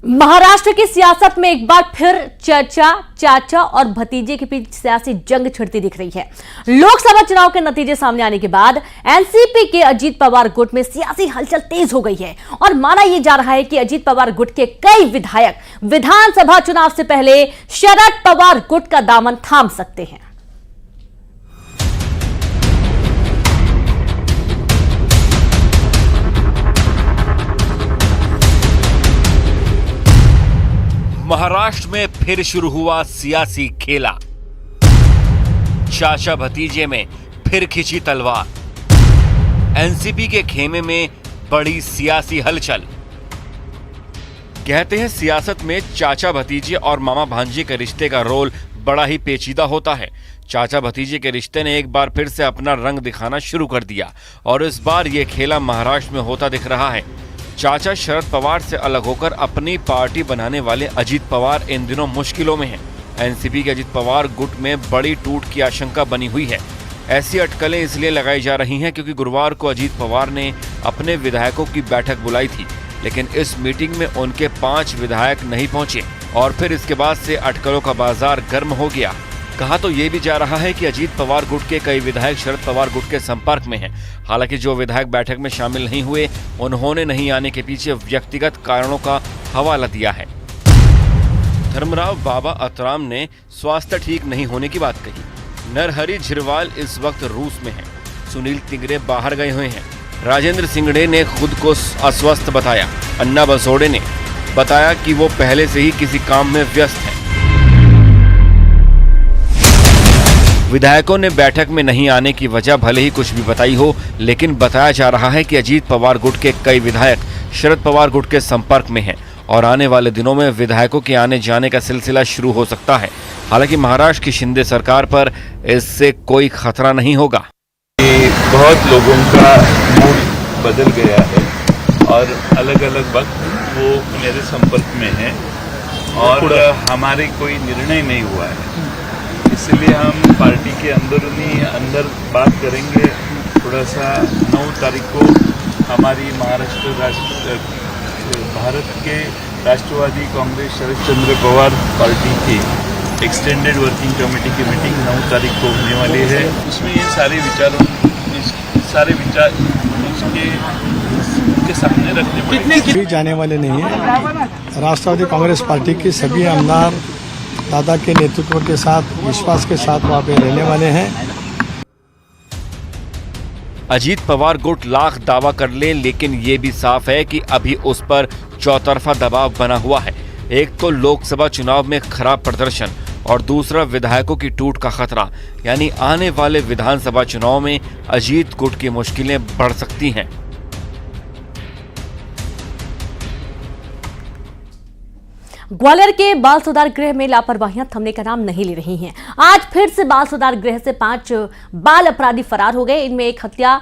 महाराष्ट्र की सियासत में एक बार फिर चर्चा चाचा और भतीजे के बीच सियासी जंग छिड़ती दिख रही है। लोकसभा चुनाव के नतीजे सामने आने के बाद एनसीपी के अजीत पवार गुट में सियासी हलचल तेज हो गई है और माना यह जा रहा है कि अजीत पवार गुट के कई विधायक विधानसभा चुनाव से पहले शरद पवार गुट का दामन थाम सकते हैं। महाराष्ट्र में फिर शुरू हुआ सियासी खेला। चाचा भतीजे में फिर खिंची तलवार। एनसीपी के खेमे में बड़ी सियासी हलचल। कहते हैं सियासत में चाचा भतीजे और मामा भांजे के रिश्ते का रोल बड़ा ही पेचीदा होता है। चाचा भतीजे के रिश्ते ने एक बार फिर से अपना रंग दिखाना शुरू कर दिया और इस बार यह खेला महाराष्ट्र में होता दिख रहा है। चाचा शरद पवार से अलग होकर अपनी पार्टी बनाने वाले अजीत पवार इन दिनों मुश्किलों में हैं। एनसीपी के अजीत पवार गुट में बड़ी टूट की आशंका बनी हुई है। ऐसी अटकलें इसलिए लगाई जा रही हैं क्योंकि गुरुवार को अजीत पवार ने अपने विधायकों की बैठक बुलाई थी, लेकिन इस मीटिंग में उनके 5 विधायक नहीं पहुंचे और फिर इसके बाद से अटकलों का बाजार गर्म हो गया। कहा तो ये भी जा रहा है कि अजीत पवार गुट के कई विधायक शरद पवार गुट के संपर्क में हैं। हालांकि जो विधायक बैठक में शामिल नहीं हुए, उन्होंने नहीं आने के पीछे व्यक्तिगत कारणों का हवाला दिया है। धर्मराव बाबा अतराम ने स्वास्थ्य ठीक नहीं होने की बात कही। नरहरि झिरवाल इस वक्त रूस में हैं। सुनील तिंगरे बाहर गए हुए हैं। राजेंद्र सिंगड़े ने खुद को अस्वस्थ बताया। अन्ना बसोड़े ने बताया कि वो पहले से ही किसी काम में व्यस्त हैं। विधायकों ने बैठक में नहीं आने की वजह भले ही कुछ भी बताई हो, लेकिन बताया जा रहा है कि अजीत पवार गुट के कई विधायक शरद पवार गुट के संपर्क में हैं और आने वाले दिनों में विधायकों के आने जाने का सिलसिला शुरू हो सकता है। हालांकि महाराष्ट्र की शिंदे सरकार पर इससे कोई खतरा नहीं होगा। बहुत लोगों का मूड बदल गया है और अलग अलग वक्त वो मेरे संपर्क में है और हमारे कोई निर्णय नहीं हुआ है, इसलिए हम पार्टी के अंदर बात करेंगे। थोड़ा सा 9 तारीख को हमारी भारत के राष्ट्रवादी कांग्रेस शरद चंद्र पवार पार्टी की एक्सटेंडेड वर्किंग कमेटी की मीटिंग 9 तारीख को होने वाली है। उसमें ये सारे विचार उसके सामने रखने पड़ेंगे। जाने वाले नहीं है। राष्ट्रवादी कांग्रेस पार्टी की सभी आमदार दादा के नेतृत्व के साथ, विश्वास के साथ वहाँ पे रहने वाले हैं। अजीत पवार गुट लाख दावा कर ले, लेकिन ये भी साफ है कि अभी उस पर चौतरफा दबाव बना हुआ है। एक तो लोकसभा चुनाव में खराब प्रदर्शन और दूसरा विधायकों की टूट का खतरा, यानी आने वाले विधानसभा चुनाव में अजीत गुट की मुश्किलें बढ़ सकती हैं। ग्वालियर के बाल सुधार गृह में लापरवाहियां थमने का नाम नहीं ले रही हैं। आज फिर से बाल सुधार गृह से 5 बाल अपराधी फरार हो गए। इनमें एक हत्या